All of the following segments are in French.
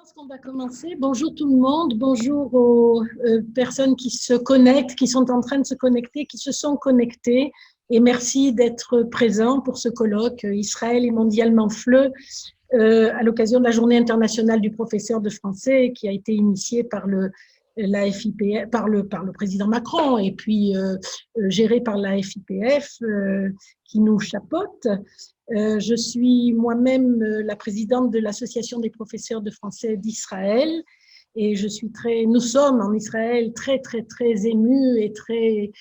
pense qu'on va commencer. Bonjour tout le monde, bonjour aux personnes qui se connectent, qui sont en train de se connecter, qui se sont connectées. Et merci d'être présents pour ce colloque Israël est mondialement FLE à l'occasion de la Journée internationale du professeur de français qui a été initiée par la FIPF, par le président Macron et puis gérée par la FIPF qui nous chapeaute. Je suis moi-même la présidente de l'Association des professeurs de français d'Israël et nous sommes en Israël très émus et très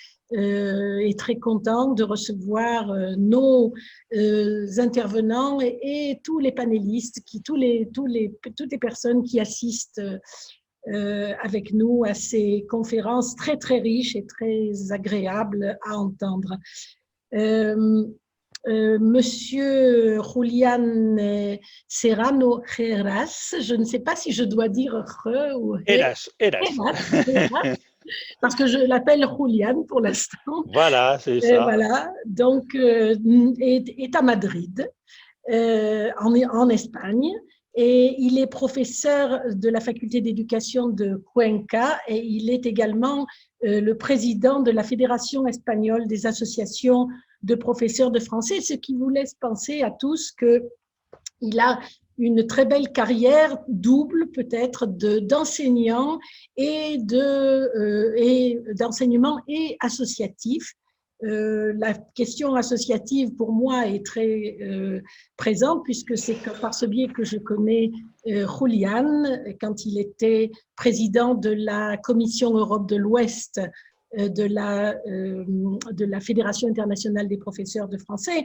contents de recevoir nos intervenants et tous les panélistes, toutes les personnes qui assistent avec nous à ces conférences très riches et très agréables à entendre. Monsieur Julián Serrano Heras, je ne sais pas si je dois dire ou Heras. Parce que je l'appelle Julián pour l'instant. Voilà, c'est ça. Voilà, donc est à Madrid, en Espagne, et il est professeur de la faculté d'éducation de Cuenca et il est également le président de la Fédération espagnole des associations de professeurs de français, ce qui vous laisse penser à tous qu'il a une très belle carrière double peut-être d'enseignant et d'enseignement et associatif. La question associative pour moi est très présente puisque c'est par ce biais que je connais Julián quand il était président de la Commission Europe de l'Ouest de la Fédération internationale des professeurs de français.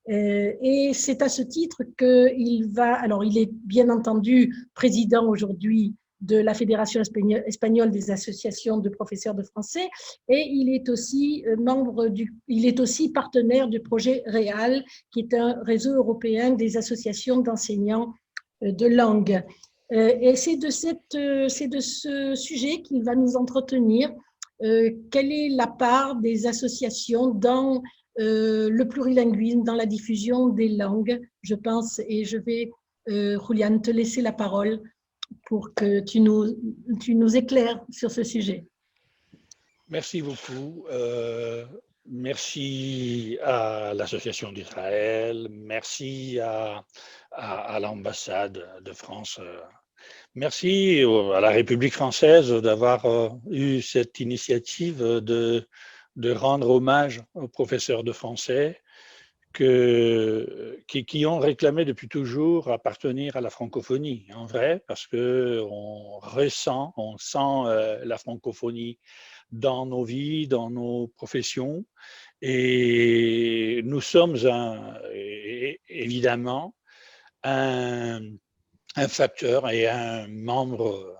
Et c'est à ce titre il est bien entendu président aujourd'hui de la Fédération espagnole des associations de professeurs de français et il est aussi partenaire du projet REAL, qui est un réseau européen des associations d'enseignants de langue. Et c'est de ce sujet qu'il va nous entretenir. Quelle est la part des associations dans le plurilinguisme, dans la diffusion des langues, je pense, et je vais, Julián, te laisser la parole pour que tu nous éclaires sur ce sujet. Merci beaucoup. Merci à l'Association d'Israël, merci à l'ambassade de France. Merci à la République française d'avoir eu cette initiative de rendre hommage aux professeurs de français qui ont réclamé depuis toujours appartenir à la francophonie, en vrai, parce qu'on on sent la francophonie dans nos vies, dans nos professions, et nous sommes évidemment un facteur et un membre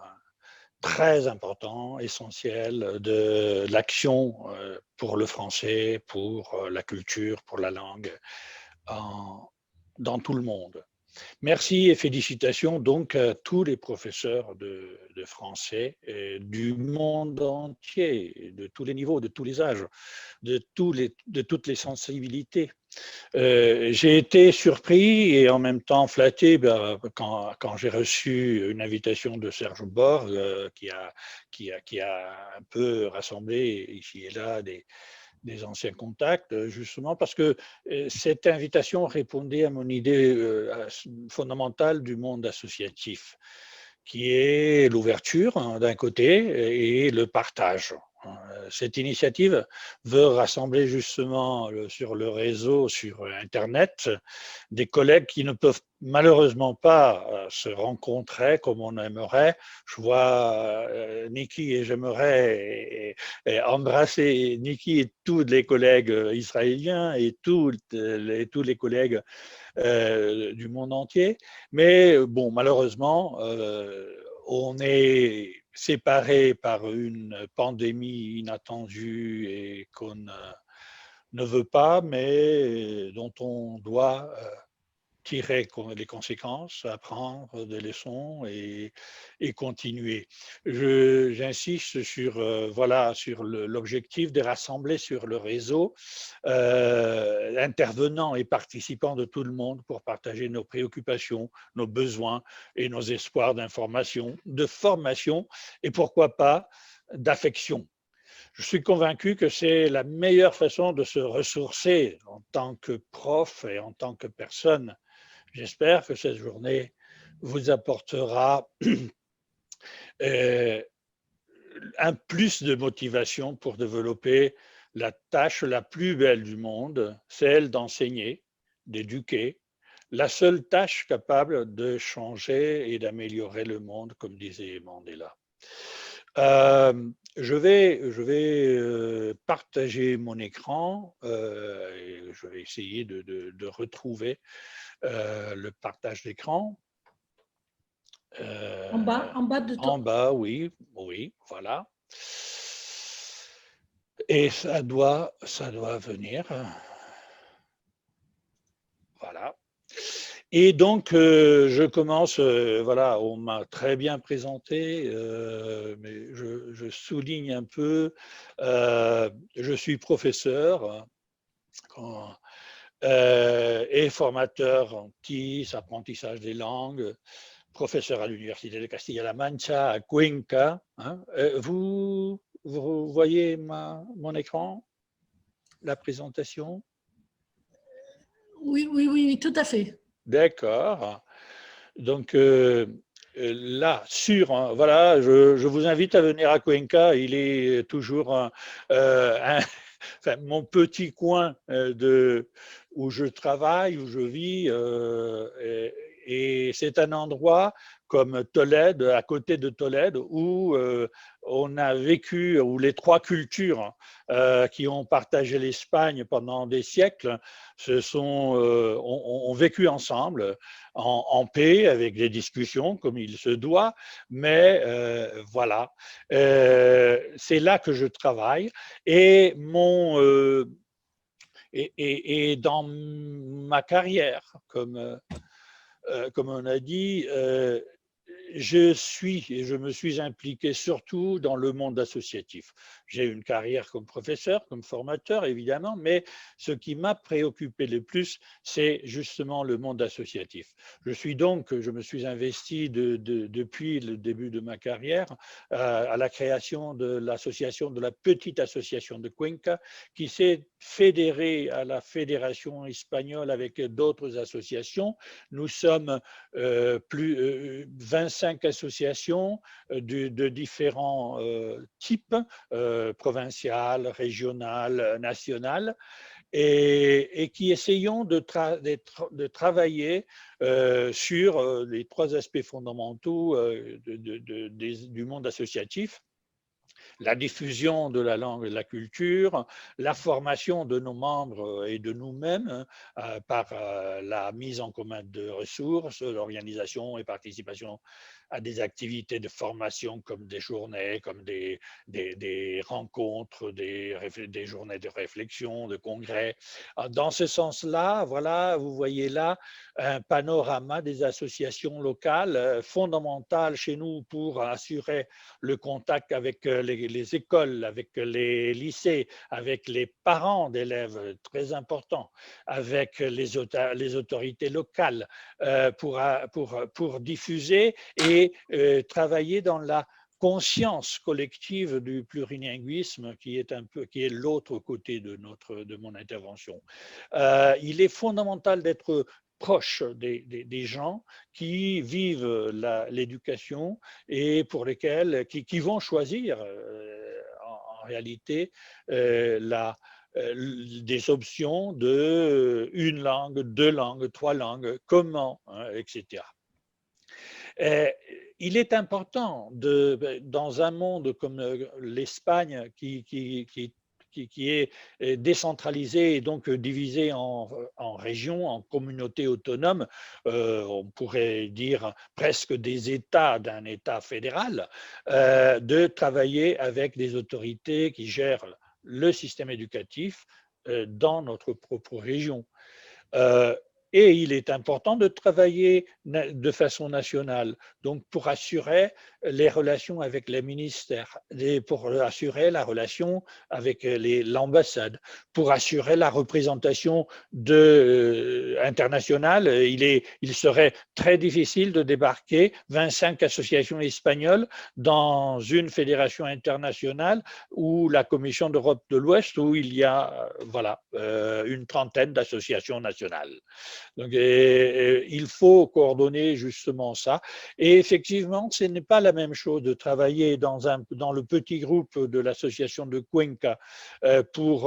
très important, essentiel de l'action pour le français, pour la culture, pour la langue, dans tout le monde. Merci et félicitations donc à tous les professeurs de français du monde entier, de tous les niveaux, de tous les âges, de toutes les sensibilités. J'ai été surpris et en même temps flatté quand j'ai reçu une invitation de Serge Borg qui a un peu rassemblé ici et là des anciens contacts, justement parce que cette invitation répondait à mon idée fondamentale du monde associatif, qui est l'ouverture d'un côté et le partage. Cette initiative veut rassembler justement sur le réseau, sur Internet, des collègues qui ne peuvent malheureusement pas se rencontrer comme on aimerait. Je vois Niki et j'aimerais embrasser Niki et tous les collègues israéliens et tous les collègues du monde entier. Mais bon, malheureusement, on est séparés par une pandémie inattendue et qu'on ne veut pas, mais dont on doit tirer les conséquences, apprendre des leçons et continuer. J'insiste sur, voilà, sur l'objectif de rassembler sur le réseau intervenants et participants de tout le monde pour partager nos préoccupations, nos besoins et nos espoirs d'information, de formation et pourquoi pas d'affection. Je suis convaincu que c'est la meilleure façon de se ressourcer en tant que prof et en tant que personne. J'espère que cette journée vous apportera un plus de motivation pour développer la tâche la plus belle du monde, celle d'enseigner, d'éduquer, la seule tâche capable de changer et d'améliorer le monde, comme disait Mandela. Je vais partager mon écran et je vais essayer de retrouver le partage d'écran. En bas de En toi. bas, oui, oui, voilà. Et ça doit venir. Voilà. Et donc, je commence, voilà, on m'a très bien présenté, mais je souligne un peu, je suis professeur et formateur en TIS, apprentissage des langues, professeur à l'Université de Castilla-La Mancha, à Cuenca. Hein. Vous voyez mon écran, la présentation? Oui, oui, oui, oui, tout à fait. D'accord. Donc là, voilà, je vous invite à venir à Cuenca. Il est toujours enfin, mon petit coin où je travaille, où je vis. Et c'est un endroit comme Tolède, à côté de Tolède, où on a vécu, où les trois cultures qui ont partagé l'Espagne pendant des siècles ont vécu ensemble en paix, avec des discussions comme il se doit, mais voilà, c'est là que je travaille et dans ma carrière, comme on a dit, je me suis impliqué surtout dans le monde associatif. J'ai une carrière comme professeur, comme formateur, évidemment, mais ce qui m'a préoccupé le plus, c'est justement le monde associatif. Je me suis investi depuis le début de ma carrière à la création de l'association, de la petite association de Cuenca, qui s'est fédérée à la Fédération espagnole avec d'autres associations. Nous sommes 25 associations de différents types, provinciales, régionales, nationales, et qui essayons de travailler sur les trois aspects fondamentaux du monde associatif: la diffusion de la langue et de la culture, la formation de nos membres et de nous-mêmes par la mise en commun de ressources, l'organisation et participation à des activités de formation comme des journées, comme des rencontres, des journées de réflexion, de congrès. Dans ce sens-là, voilà, vous voyez là un panorama des associations locales fondamentales chez nous pour assurer le contact avec les écoles, avec les lycées, avec les parents d'élèves, très important, avec les autorités locales pour diffuser et travailler dans la conscience collective du plurilinguisme qui est l'autre côté de mon intervention. Il est fondamental d'être proche des gens qui vivent l'éducation et pour lesquels qui vont choisir en réalité des options de une langue, deux langues, trois langues, comment, hein, etc. Il est important dans un monde comme l'Espagne qui est décentralisé et donc divisé en régions, en communautés autonomes, on pourrait dire presque des États d'un État fédéral, de travailler avec des autorités qui gèrent le système éducatif dans notre propre région. Et il est important de travailler de façon nationale, donc pour assurer les relations avec les ministères, pour assurer la relation avec l'ambassade, pour assurer la représentation internationale. Il serait très difficile de débarquer 25 associations espagnoles dans une fédération internationale ou la Commission d'Europe de l'Ouest où il y a une trentaine d'associations nationales. Donc, il faut coordonner justement ça. Et effectivement, ce n'est pas la même chose de travailler dans le petit groupe de l'association de Cuenca pour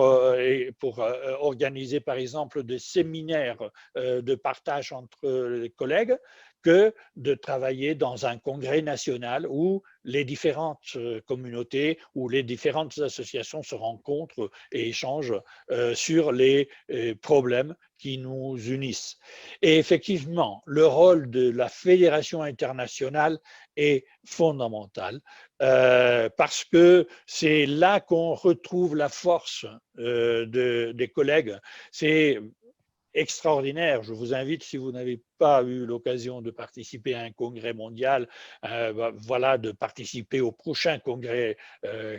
organiser, par exemple, des séminaires de partage entre les collègues, que de travailler dans un congrès national où les différentes communautés ou les différentes associations se rencontrent et échangent sur les problèmes qui nous unissent. Et effectivement, le rôle de la fédération internationale est fondamental parce que c'est là qu'on retrouve la force des collègues. C'est extraordinaire. Je vous invite, si vous n'avez pas eu l'occasion de participer à un congrès mondial, de participer au prochain congrès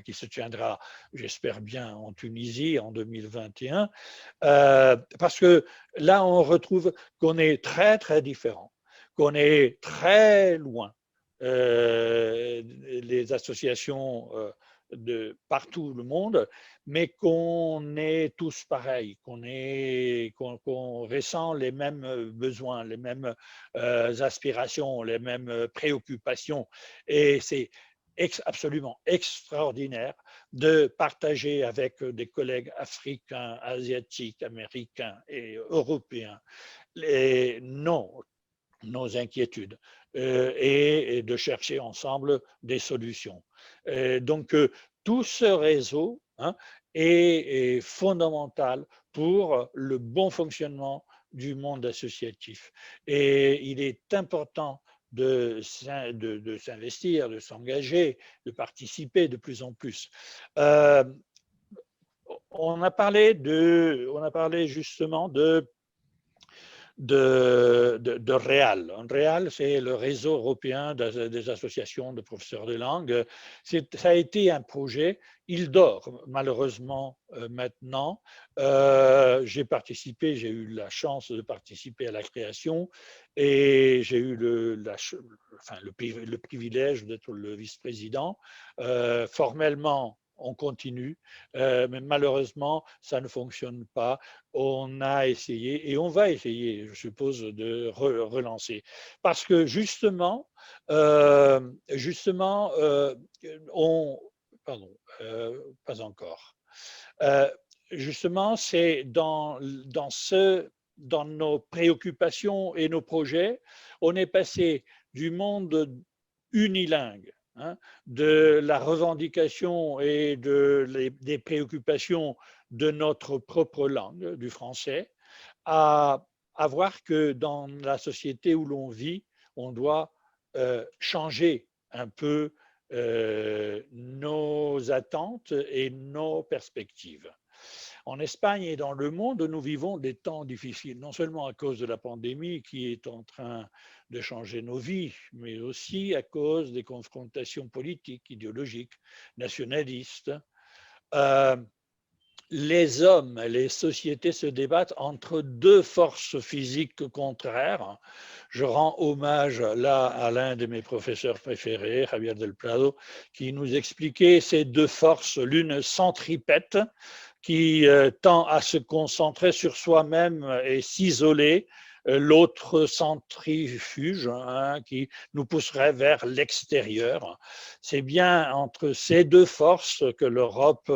qui se tiendra, j'espère bien, en Tunisie en 2021, parce que là, on retrouve qu'on est très, très différents, qu'on est très loin. Les associations de partout le monde, mais qu'on est tous pareils, qu'on ressent les mêmes besoins, les mêmes aspirations, les mêmes préoccupations. Et c'est absolument extraordinaire de partager avec des collègues africains, asiatiques, américains et européens nos inquiétudes et de chercher ensemble des solutions. Donc, tout ce réseau est fondamental pour le bon fonctionnement du monde associatif. Et il est important de s'investir, de s'engager, de participer de plus en plus. On a parlé justement de REAL. REAL, c'est le réseau européen des associations de professeurs de langue. Ça a été un projet. Il dort malheureusement maintenant. J'ai eu la chance de participer à la création et j'ai eu le privilège d'être le vice-président. Formellement, on continue, mais malheureusement, ça ne fonctionne pas. On a essayé et on va essayer, je suppose, de relancer. Parce que justement, pas encore. Justement, c'est dans nos préoccupations et nos projets, on est passé du monde unilingue, de la revendication et des préoccupations de notre propre langue, du français, à voir que dans la société où l'on vit, on doit changer un peu nos attentes et nos perspectives. En Espagne et dans le monde, nous vivons des temps difficiles, non seulement à cause de la pandémie qui est en train de changer nos vies, mais aussi à cause des confrontations politiques, idéologiques, nationalistes. Les hommes, les sociétés se débattent entre deux forces physiques contraires. Je rends hommage là à l'un de mes professeurs préférés, Javier del Prado, qui nous expliquait ces deux forces, l'une centripète, qui tend à se concentrer sur soi-même et s'isoler, l'autre centrifuge qui nous pousserait vers l'extérieur. C'est bien entre ces deux forces que l'Europe,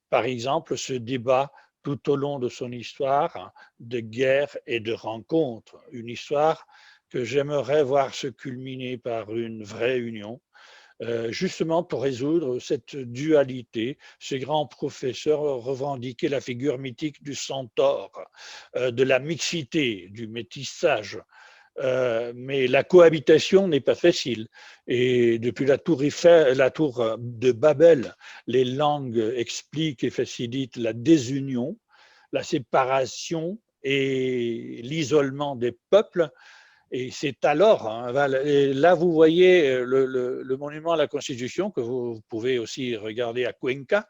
par exemple, se débat tout au long de son histoire de guerre et de rencontres. Une histoire que j'aimerais voir se culminer par une vraie union, justement pour résoudre cette dualité. Ces grands professeurs revendiquaient la figure mythique du centaure, de la mixité, du métissage. Mais la cohabitation n'est pas facile. Et depuis la tour de Babel, les langues expliquent et facilitent la désunion, la séparation et l'isolement des peuples. Et c'est alors, là vous voyez le monument à la Constitution que vous pouvez aussi regarder à Cuenca,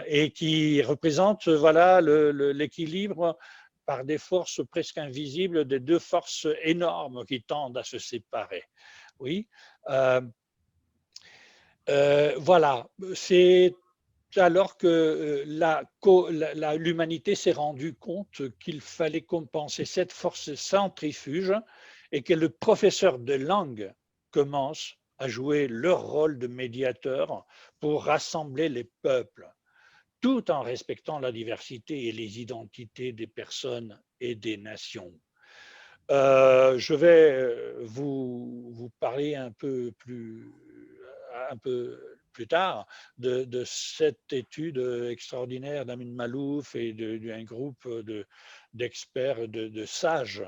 et qui représente voilà l'équilibre par des forces presque invisibles des deux forces énormes qui tendent à se séparer. Oui. Voilà, c'est alors que l'humanité s'est rendue compte qu'il fallait compenser cette force centrifuge et que le professeur de langue commence à jouer leur rôle de médiateur pour rassembler les peuples, tout en respectant la diversité et les identités des personnes et des nations. Je vais vous parler un peu plus tard de cette étude extraordinaire d'Amin Malouf et d'un groupe d'experts, de sages,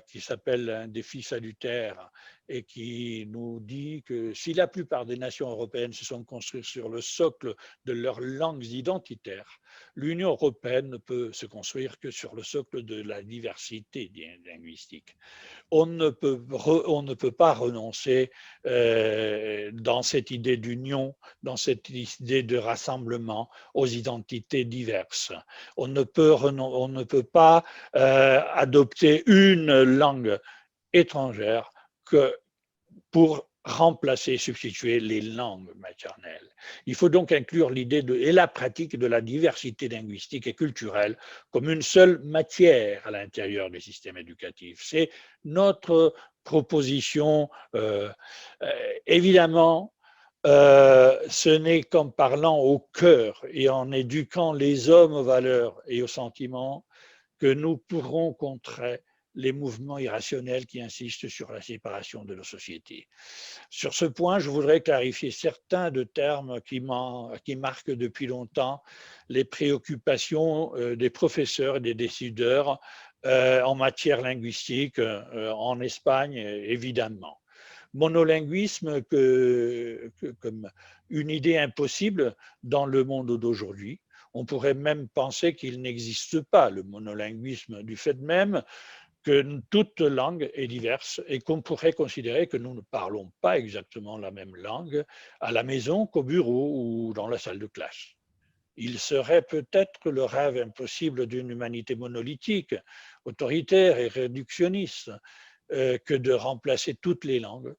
qui s'appelle Un défi salutaire, et qui nous dit que si la plupart des nations européennes se sont construites sur le socle de leurs langues identitaires, l'Union européenne ne peut se construire que sur le socle de la diversité linguistique. On ne peut pas renoncer dans cette idée d'union, dans cette idée de rassemblement aux identités diverses. On ne peut pas adopter une langue étrangère que pour remplacer, substituer les langues maternelles. Il faut donc inclure l'idée et la pratique de la diversité linguistique et culturelle comme une seule matière à l'intérieur du système éducatif. C'est notre proposition. Évidemment, ce n'est qu'en parlant au cœur et en éduquant les hommes aux valeurs et aux sentiments que nous pourrons contrer les mouvements irrationnels qui insistent sur la séparation de nos sociétés. Sur ce point, je voudrais clarifier certains de termes qui marquent depuis longtemps les préoccupations des professeurs et des décideurs en matière linguistique, en Espagne évidemment. Monolinguisme comme une idée impossible dans le monde d'aujourd'hui. On pourrait même penser qu'il n'existe pas le monolinguisme du fait même que toute langue est diverse et qu'on pourrait considérer que nous ne parlons pas exactement la même langue à la maison qu'au bureau ou dans la salle de classe. Il serait peut-être le rêve impossible d'une humanité monolithique, autoritaire et réductionniste que de remplacer toutes les langues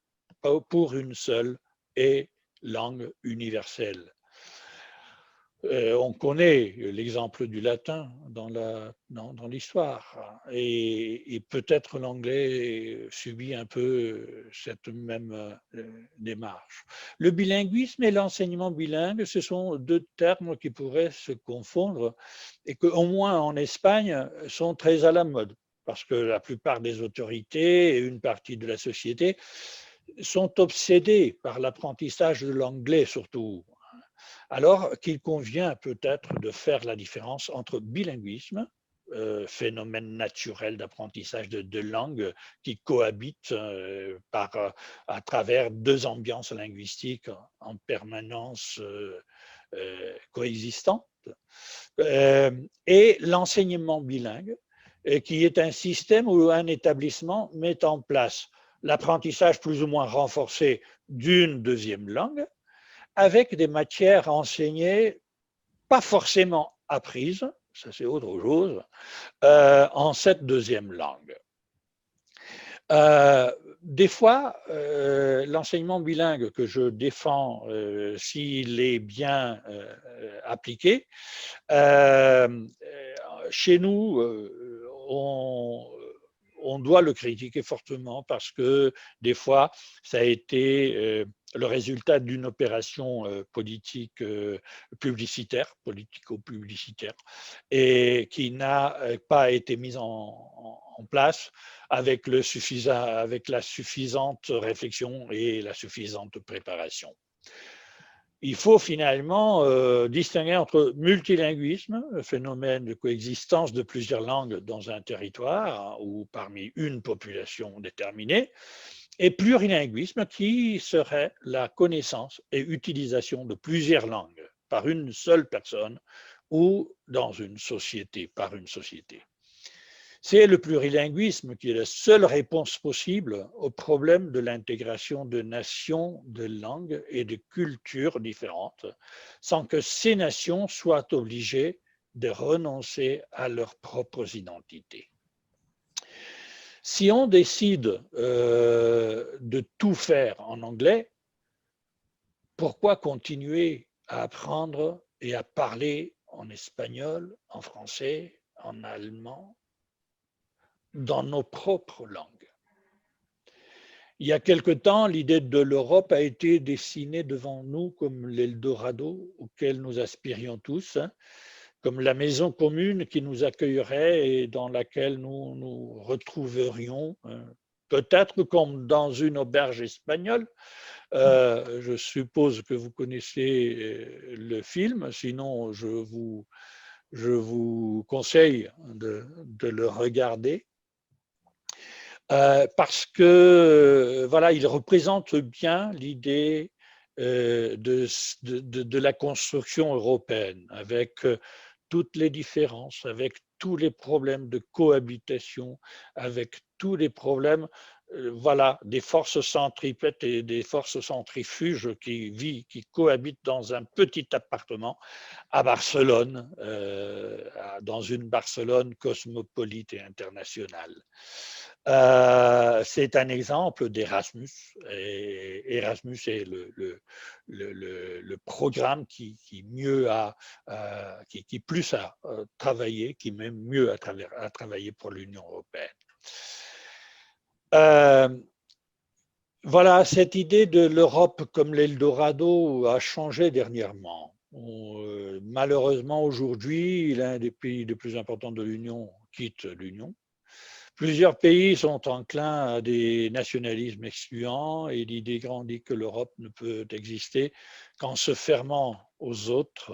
pour une seule et langue universelle. On connaît l'exemple du latin dans l'histoire et peut-être l'anglais subit un peu cette même démarche. Le bilinguisme et l'enseignement bilingue, ce sont deux termes qui pourraient se confondre et qu'au moins en Espagne sont très à la mode parce que la plupart des autorités et une partie de la société sont obsédés par l'apprentissage de l'anglais surtout, alors qu'il convient peut-être de faire la différence entre bilinguisme, phénomène naturel d'apprentissage de deux langues qui cohabitent à travers deux ambiances linguistiques en permanence coexistantes, et l'enseignement bilingue, qui est un système où un établissement met en place l'apprentissage plus ou moins renforcé d'une deuxième langue, avec des matières enseignées, pas forcément apprises, ça c'est autre chose, en cette deuxième langue. Des fois, l'enseignement bilingue que je défends, s'il est bien appliqué, chez nous, on doit le critiquer fortement parce que des fois, ça a été le résultat d'une opération politique publicitaire, politico-publicitaire, et qui n'a pas été mise en place avec la suffisante réflexion et la suffisante préparation. Il faut finalement distinguer entre multilinguisme, le phénomène de coexistence de plusieurs langues dans un territoire ou parmi une population déterminée, et plurilinguisme qui serait la connaissance et utilisation de plusieurs langues par une seule personne ou dans une société, par une société. C'est le plurilinguisme qui est la seule réponse possible au problème de l'intégration de nations, de langues et de cultures différentes, sans que ces nations soient obligées de renoncer à leurs propres identités. Si on décide de tout faire en anglais, pourquoi continuer à apprendre et à parler en espagnol, en français, en allemand, dans nos propres langues? Il y a quelque temps, l'idée de l'Europe a été dessinée devant nous comme l'Eldorado auquel nous aspirions tous, comme la maison commune qui nous accueillerait et dans laquelle nous nous retrouverions, peut-être comme dans une auberge espagnole. Je suppose que vous connaissez le film, sinon je vous conseille de le regarder. Parce que voilà, il représente bien l'idée de la construction européenne, avec toutes les différences, avec tous les problèmes de cohabitation, avec tous les problèmes voilà, des forces centripètes et des forces centrifuges qui cohabitent dans un petit appartement à Barcelone, dans une Barcelone cosmopolite et internationale. C'est un exemple d'Erasmus. Erasmus est le programme qui plus a travaillé, qui même mieux a travaillé pour l'Union européenne. Voilà, cette idée de l'Europe comme l'Eldorado a changé dernièrement. Malheureusement, aujourd'hui, l'un des pays les plus importants de l'Union quitte l'Union. Plusieurs pays sont enclins à des nationalismes excluants et l'idée grandit que l'Europe ne peut exister qu'en se fermant aux autres,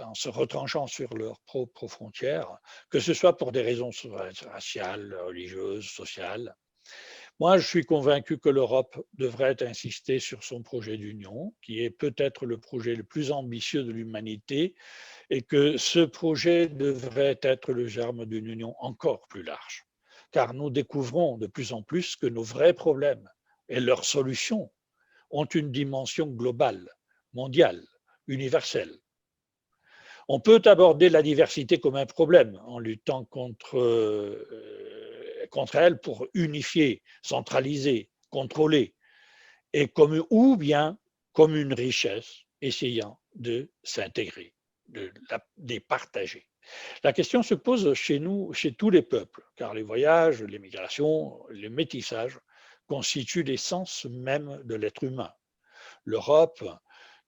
en se retranchant sur leurs propres frontières, que ce soit pour des raisons raciales, religieuses, sociales. Moi, je suis convaincu que l'Europe devrait insister sur son projet d'union, qui est peut-être le projet le plus ambitieux de l'humanité, et que ce projet devrait être le germe d'une union encore plus large. Car nous découvrons de plus en plus que nos vrais problèmes et leurs solutions ont une dimension globale, mondiale, universelle. On peut aborder la diversité comme un problème en luttant contre elle pour unifier, centraliser, contrôler, ou bien comme une richesse essayant de s'intégrer, de les partager. La question se pose chez nous, chez tous les peuples, car les voyages, les migrations, les métissages constituent l'essence même de l'être humain. L'Europe,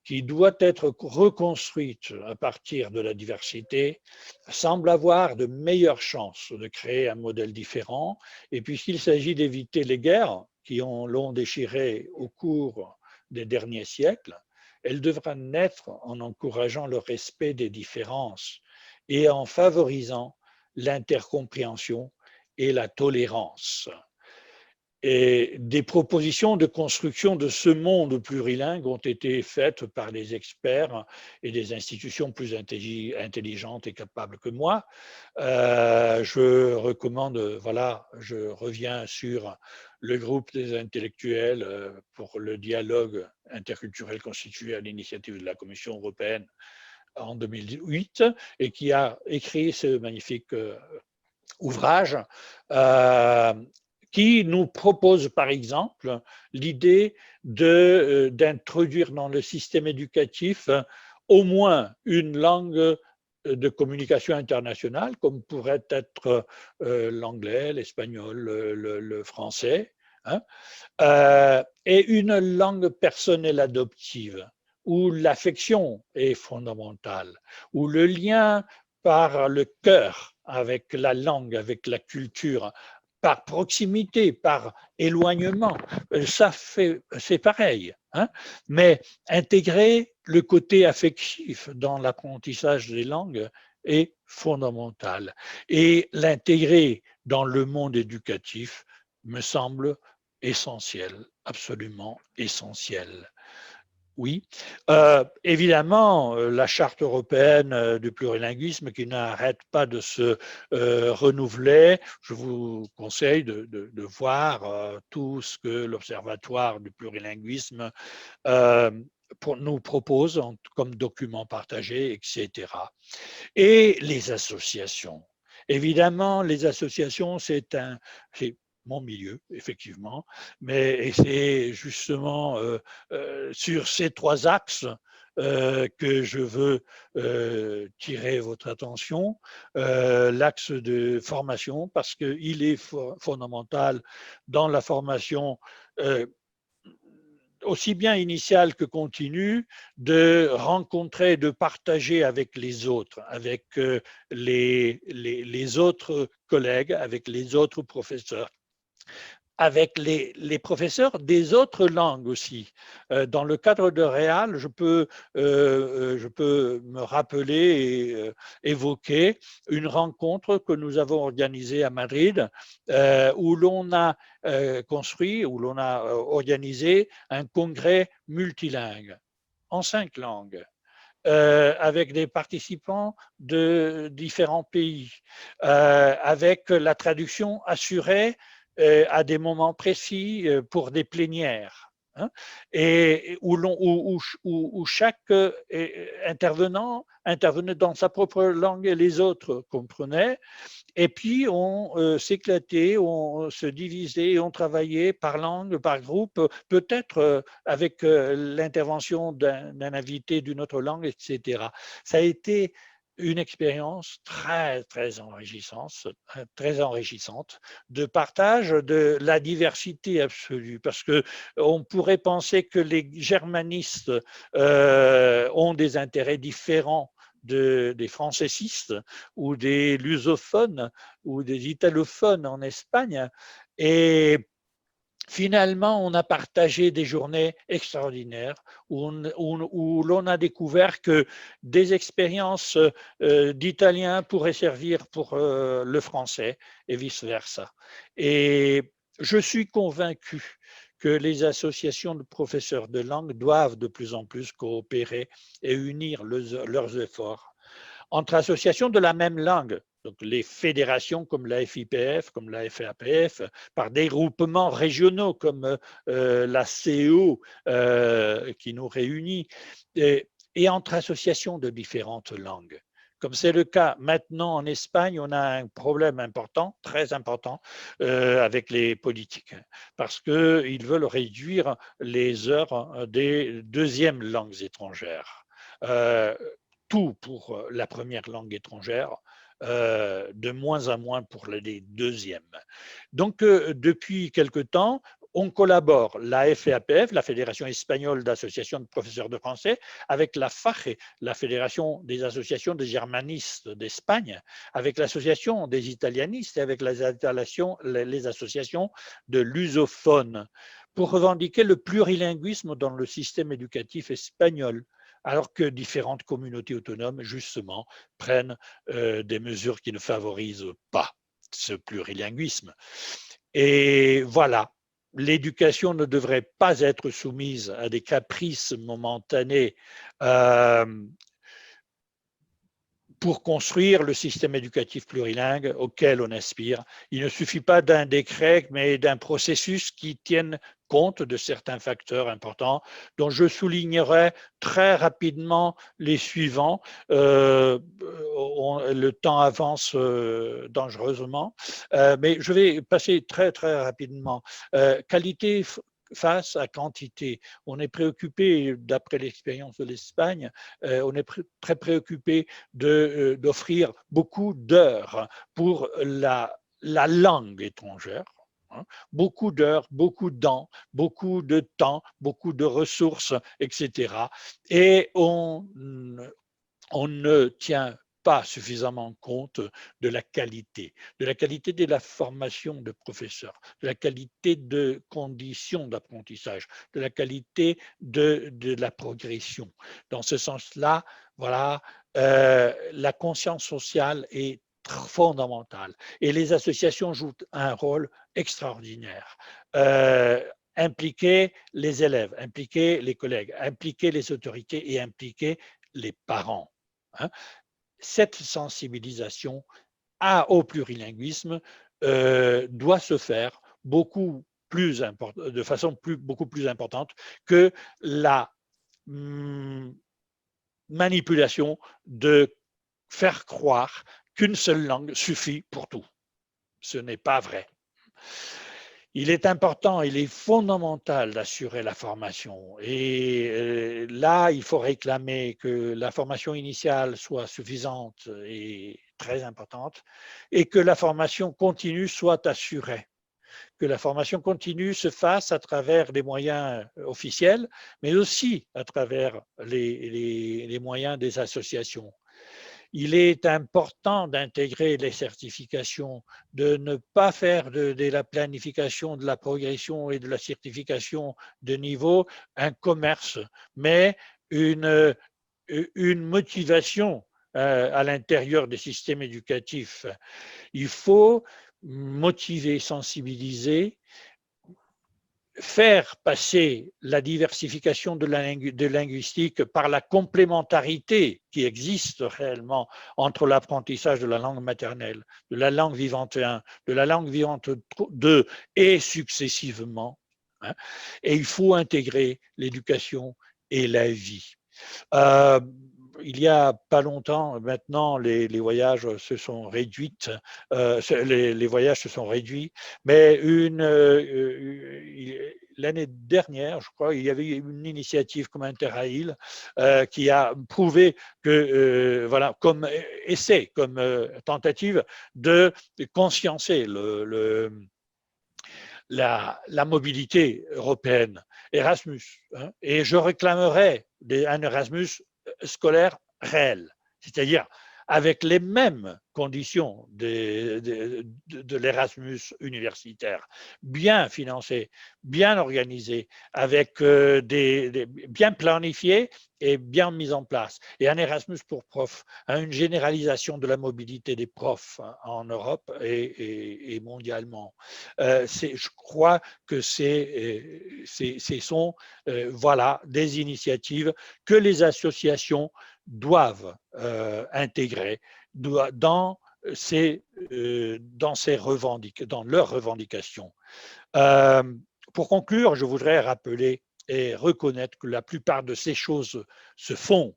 qui doit être reconstruite à partir de la diversité, semble avoir de meilleures chances de créer un modèle différent. Et puisqu'il s'agit d'éviter les guerres qui l'ont déchiré au cours des derniers siècles, elle devra naître en encourageant le respect des différences et en favorisant l'intercompréhension et la tolérance. Et des propositions de construction de ce monde plurilingue ont été faites par des experts et des institutions plus intelligentes et capables que moi. Je recommande, voilà, je reviens sur le groupe des intellectuels pour le dialogue interculturel constitué à l'initiative de la Commission européenne en 2008 et qui a écrit ce magnifique ouvrage qui nous propose par exemple l'idée d'introduire dans le système éducatif au moins une langue de communication internationale, comme pourrait être l'anglais, l'espagnol, le français, hein, et une langue personnelle adoptive, où l'affection est fondamentale, où le lien par le cœur avec la langue, avec la culture, par proximité, par éloignement, ça c'est pareil. Hein, mais intégrer le côté affectif dans l'apprentissage des langues est fondamental. Et l'intégrer dans le monde éducatif me semble essentiel, absolument essentiel. Oui, évidemment, la charte européenne du plurilinguisme qui n'arrête pas de se renouveler. Je vous conseille de voir tout ce que l'Observatoire du plurilinguisme euh, nous propose comme document partagé, etc. Et les associations. Évidemment, les associations, c'est mon milieu, effectivement, mais c'est justement sur ces trois axes que je veux tirer votre attention. L'axe de formation, parce qu'il est fondamental dans la formation euh, aussi bien initiale que continue, de rencontrer, de partager avec les autres, avec les autres collègues, avec les autres professeurs, avec les professeurs des autres langues aussi. Dans le cadre de Réal, je peux me rappeler et évoquer une rencontre que nous avons organisée à Madrid, où l'on a construit, où l'on a organisé un congrès multilingue en 5 langues. Avec des participants de différents pays, avec la traduction assurée à des moments précis pour des plénières, hein, et où chaque intervenant intervenait dans sa propre langue et les autres comprenaient. Et puis, on s'éclatait, on se divisait, on travaillait par langue, par groupe, peut-être avec l'intervention d'un invité d'une autre langue, etc. Ça a été une expérience très enrichissante de partage de la diversité absolue, parce que on pourrait penser que les germanistes ont des intérêts différents des francecistes ou des lusophones ou des italophones en Espagne. Et finalement, on a partagé des journées extraordinaires où l'on a découvert que des expériences d'italien pourraient servir pour le français et vice-versa. Et je suis convaincu que les associations de professeurs de langue doivent de plus en plus coopérer et unir leurs efforts entre associations de la même langue, donc les fédérations comme la FIPF, comme la FAPF, par des groupements régionaux comme la CO qui nous réunit, et entre associations de différentes langues. Comme c'est le cas maintenant en Espagne, on a un problème important, très important, avec les politiques, parce qu'ils veulent réduire les heures des deuxièmes langues étrangères. Tout pour la première langue étrangère, de moins en moins pour les deuxièmes. Donc, depuis quelque temps, on collabore, la FAPF, la Fédération espagnole d'associations de professeurs de français, avec la FAGE, la Fédération des associations des germanistes d'Espagne, avec l'Association des italianistes et avec les associations de lusophones, pour revendiquer le plurilinguisme dans le système éducatif espagnol, alors que différentes communautés autonomes, justement, prennent des mesures qui ne favorisent pas ce plurilinguisme. Et voilà, l'éducation ne devrait pas être soumise à des caprices momentanés pour construire le système éducatif plurilingue auquel on aspire. Il ne suffit pas d'un décret, mais d'un processus qui tienne compte de certains facteurs importants, dont je soulignerai très rapidement les suivants. Le temps avance dangereusement, mais je vais passer très rapidement. Qualité face à quantité. On est préoccupé, d'après l'expérience de l'Espagne, on est très préoccupé d'offrir beaucoup d'heures pour la langue étrangère. Hein, beaucoup d'heures, beaucoup beaucoup de temps, beaucoup de ressources, etc. Et on ne tient pas suffisamment compte de la qualité de la formation de professeurs, de la qualité de conditions d'apprentissage, de la qualité de la progression. Dans ce sens-là, voilà, la conscience sociale est fondamentale et les associations jouent un rôle extraordinaire. impliquer les élèves, impliquer les collègues, impliquer les autorités et impliquer les parents. Cette sensibilisation au plurilinguisme doit se faire de façon beaucoup plus importante que la manipulation de faire croire qu'une seule langue suffit pour tout. Ce n'est pas vrai. Il est important, il est fondamental d'assurer la formation. Et là, il faut réclamer que la formation initiale soit suffisante et très importante et que la formation continue soit assurée. Que la formation continue se fasse à travers les moyens officiels, mais aussi à travers les moyens des associations. Il est important d'intégrer les certifications, de ne pas faire de la planification, de la progression et de la certification de niveau un commerce, mais une motivation à l'intérieur des systèmes éducatifs. Il faut motiver, sensibiliser, faire passer la diversification de linguistique par la complémentarité qui existe réellement entre l'apprentissage de la langue maternelle, de la langue vivante 1, de la langue vivante 2 et successivement. Et il faut intégrer l'éducation et la vie. Il y a pas longtemps, maintenant, les voyages se sont réduits, les voyages se sont réduits, mais l'année dernière, je crois, il y avait une initiative comme Interrail qui a prouvé que, voilà, comme essai, comme tentative de consciencer la mobilité européenne, Erasmus. Et je réclamerais un Erasmus scolaire réel, c'est-à-dire avec les mêmes conditions de l'Erasmus universitaire, bien financé, bien organisé, avec bien planifié et bien mis en place. Et un Erasmus pour profs, une généralisation de la mobilité des profs en Europe et mondialement. Je crois que ce sont voilà, des initiatives que les associations doivent intégrer dans leurs revendications. Pour conclure, je voudrais rappeler et reconnaître que la plupart de ces choses se font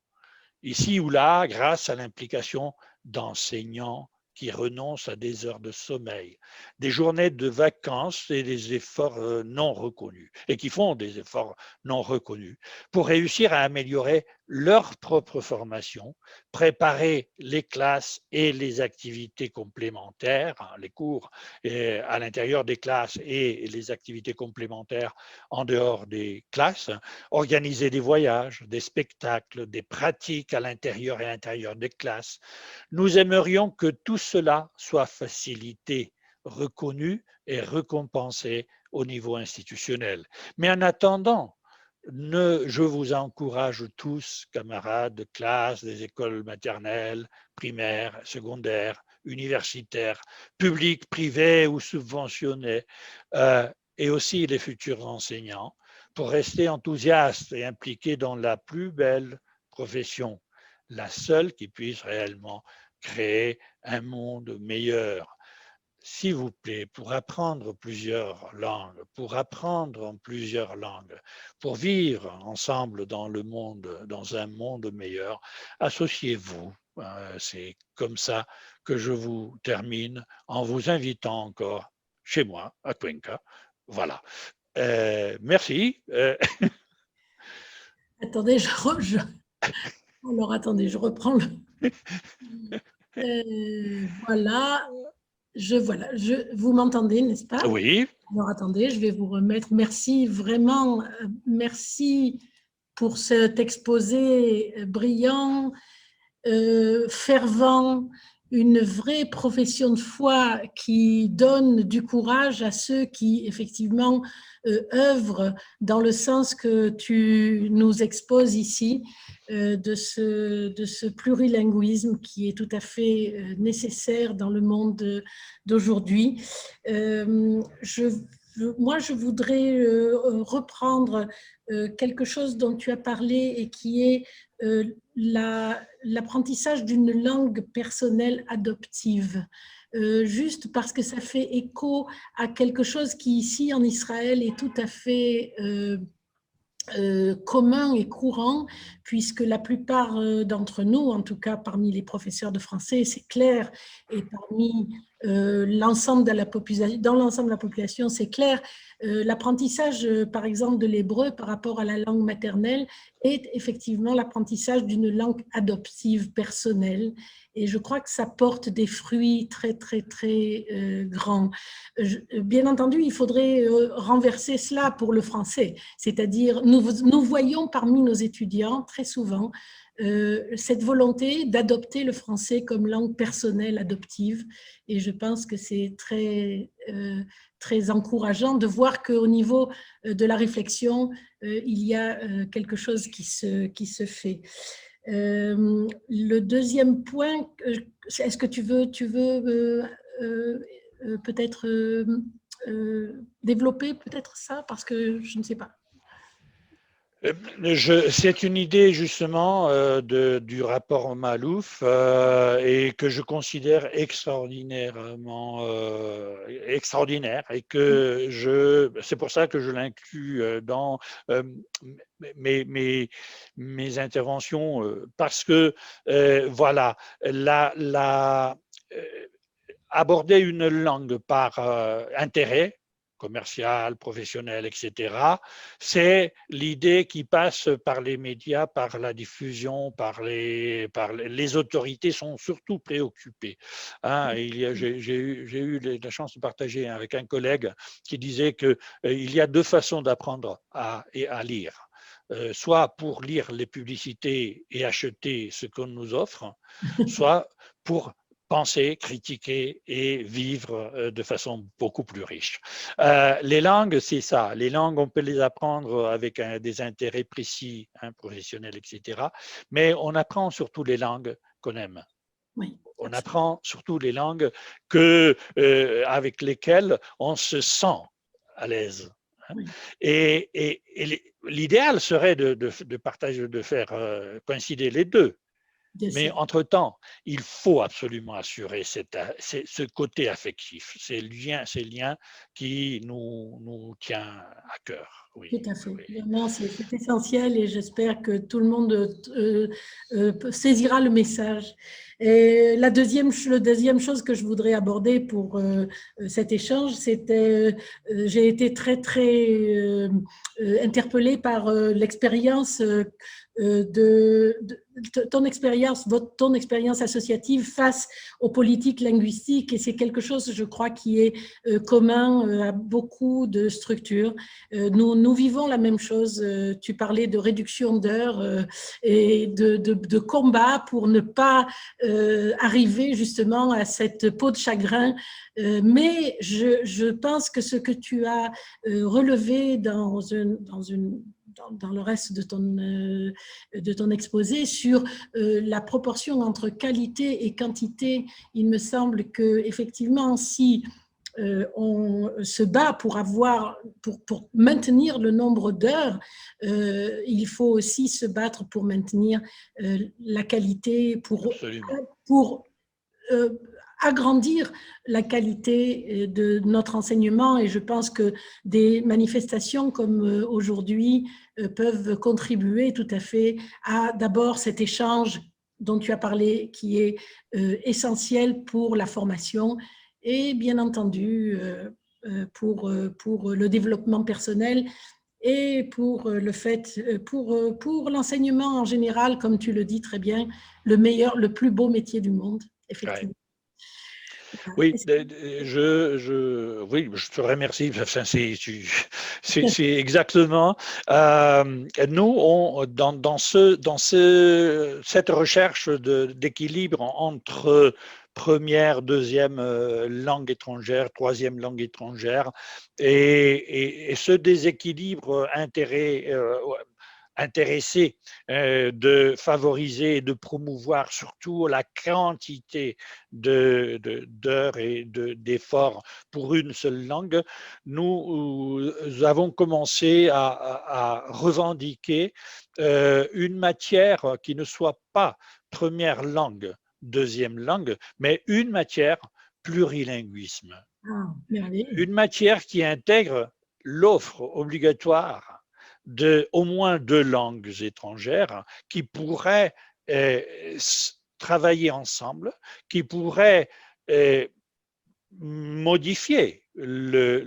ici ou là grâce à l'implication d'enseignants qui renoncent à des heures de sommeil, des journées de vacances et des efforts non reconnus, et qui font des efforts non reconnus pour réussir à améliorer leur propre formation, préparer les classes et les activités complémentaires, les cours à l'intérieur des classes et les activités complémentaires en dehors des classes, organiser des voyages, des spectacles, des pratiques à l'intérieur et à l'intérieur des classes. Nous aimerions que tout cela soit facilité, reconnu et récompensé au niveau institutionnel. Mais en attendant, je vous encourage tous, camarades de classe, des écoles maternelles, primaires, secondaires, universitaires, publiques, privées ou subventionnées, et aussi les futurs enseignants, pour rester enthousiastes et impliqués dans la plus belle profession, la seule qui puisse réellement créer un monde meilleur. S'il vous plaît, pour apprendre plusieurs langues, pour vivre ensemble dans le monde, dans un monde meilleur, associez-vous. C'est comme ça que je vous termine en vous invitant encore chez moi, à Cuenca. Voilà. Merci. Attendez, alors attendez, je reprends le. Voilà, vous m'entendez, n'est-ce pas? Oui. Alors attendez, je vais vous remettre. Merci vraiment, merci pour cet exposé brillant, fervent, une vraie profession de foi qui donne du courage à ceux qui effectivement œuvrent dans le sens que tu nous exposes ici, de ce plurilinguisme qui est tout à fait nécessaire dans le monde d'aujourd'hui. Je moi, je voudrais reprendre quelque chose dont tu as parlé et qui est l'apprentissage d'une langue personnelle adoptive. Juste parce que ça fait écho à quelque chose qui ici en Israël est tout à fait commun et courant, puisque la plupart d'entre nous, en tout cas parmi les professeurs de français, c'est clair, et parmi l'ensemble de la population, dans l'ensemble de la population, c'est clair, l'apprentissage, par exemple, de l'hébreu par rapport à la langue maternelle est effectivement l'apprentissage d'une langue adoptive personnelle, et je crois que ça porte des fruits très, très, très grands. Bien entendu, il faudrait renverser cela pour le français, c'est-à-dire nous voyons parmi nos étudiants très souvent cette volonté d'adopter le français comme langue personnelle adoptive, et je pense que c'est très encourageant de voir qu'au niveau de la réflexion, il y a quelque chose qui se fait. Le deuxième point, est-ce que tu veux peut-être développer peut-être ça, parce que je ne sais pas. C'est une idée justement du rapport Malouf et que je considère extraordinairement extraordinaire, et que c'est pour ça que je l'inclus dans mes interventions, parce que voilà, aborder une langue par intérêt commercial, professionnel, etc. C'est l'idée qui passe par les médias, par la diffusion, par les autorités sont surtout préoccupées. Hein, j'ai eu la chance de partager avec un collègue qui disait qu'il y a deux façons d'apprendre à lire. Soit pour lire les publicités et acheter ce qu'on nous offre, soit pour penser, critiquer et vivre de façon beaucoup plus riche. Les langues, c'est ça. Les langues, on peut les apprendre avec des intérêts précis, professionnels, etc. Mais on apprend surtout les langues qu'on aime. Oui, on apprend surtout les langues avec lesquelles on se sent à l'aise. Oui. Et l'idéal serait de partager, de faire coïncider les deux. Mais entre-temps, il faut absolument assurer ce côté affectif, ces liens qui nous tient à cœur. Oui, tout à fait. oui. Vraiment, c'est essentiel, et j'espère que tout le monde saisira le message. Et la deuxième chose que je voudrais aborder pour cet échange, c'était, j'ai été très interpellée par l'expérience ton expérience associative face aux politiques linguistiques, et c'est quelque chose, je crois, qui est commun à beaucoup de structures. Nous vivons la même chose. Tu parlais de réduction d'heures et de combat pour ne pas arriver justement à cette peau de chagrin. Mais je pense que ce que tu as relevé dans le reste de ton exposé sur la proportion entre qualité et quantité, il me semble que effectivement, si on se bat pour maintenir le nombre d'heures, il faut aussi se battre pour maintenir la qualité, pour agrandir la qualité de notre enseignement. Et je pense que des manifestations comme aujourd'hui peuvent contribuer tout à fait à d'abord cet échange dont tu as parlé, qui est essentiel pour la formation, et bien entendu pour le développement personnel, et pour le fait, pour l'enseignement en général, comme tu le dis très bien, le plus beau métier du monde, effectivement. Ouais. Oui, je te remercie. C'est exactement. Nous, dans cette recherche d'équilibre entre première, deuxième langue étrangère, troisième langue étrangère, et ce déséquilibre intérêt intéressés de favoriser et de promouvoir surtout la quantité d'heures et d'efforts pour une seule langue, nous avons commencé à revendiquer une matière qui ne soit pas première langue, deuxième langue, mais une matière plurilinguisme. Ah, merveilleux. Une matière qui intègre l'offre obligatoire de au moins 2 langues étrangères qui pourraient travailler ensemble, qui pourraient modifier le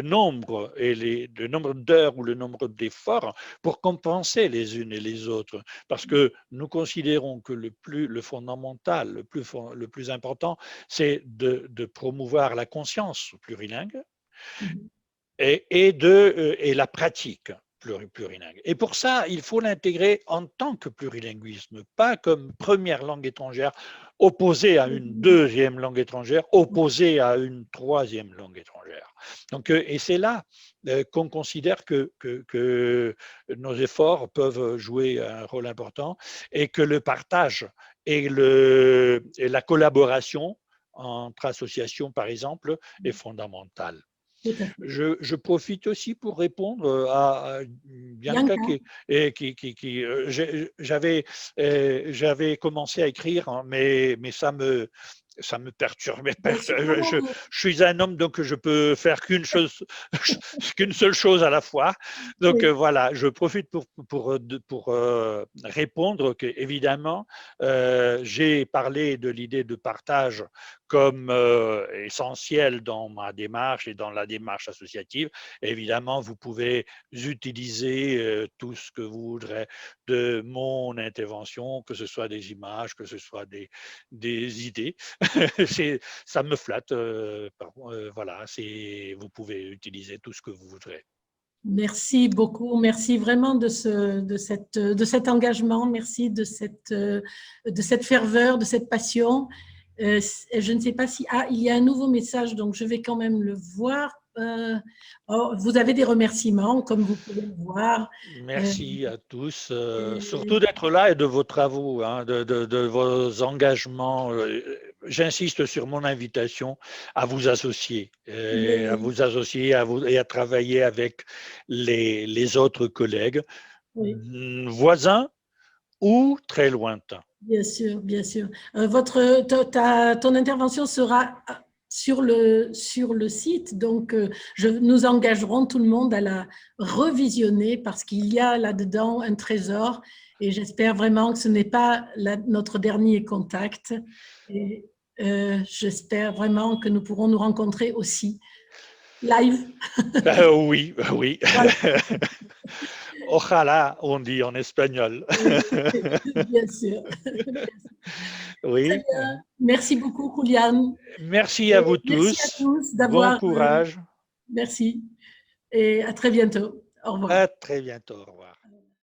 nombre et le nombre d'heures ou le nombre d'efforts pour compenser les unes et les autres. Parce que nous considérons que le fondamental, le plus important, c'est de promouvoir la conscience plurilingue et la pratique plurilingue. Et pour ça, il faut l'intégrer en tant que plurilinguisme, pas comme première langue étrangère opposée à une deuxième langue étrangère, opposée à une troisième langue étrangère. Donc, et c'est là qu'on considère que nos efforts peuvent jouer un rôle important et que le partage et la collaboration entre associations, par exemple, est fondamentale. Je profite aussi pour répondre à Bianca j'avais commencé à écrire, hein, mais ça me perturbe. Je suis un homme, donc je peux faire qu'une seule chose à la fois. Donc voilà, je profite pour répondre qu'évidemment, j'ai parlé de l'idée de partage comme essentiel dans ma démarche et dans la démarche associative. Et évidemment, vous pouvez utiliser tout ce que vous voudrez de mon intervention, que ce soit des images, que ce soit des idées. Ça me flatte. Voilà, vous pouvez utiliser tout ce que vous voudrez. Merci beaucoup, merci vraiment de cet engagement, merci de cette ferveur, de cette passion. Je ne sais pas si il y a un nouveau message, donc je vais quand même le voir. Vous avez des remerciements, comme vous pouvez le voir. Merci à tous, surtout d'être là et de vos travaux, hein, de vos engagements. J'insiste sur mon invitation à vous associer, et à travailler avec les autres collègues, voisins ou très lointains. Bien sûr, bien sûr. Ton intervention sera sur le site, donc nous engagerons tout le monde à la revisionner parce qu'il y a là-dedans un trésor et j'espère vraiment que ce n'est pas notre dernier contact. Et j'espère vraiment que nous pourrons nous rencontrer aussi live. Oui, oui. Ojalá, on dit en espagnol. Bien sûr. Oui. Très bien. Merci beaucoup, Julian. Merci à vous tous. Merci à tous d'avoir. Bon courage. Merci. Et à très bientôt. Au revoir. À très bientôt. Au revoir.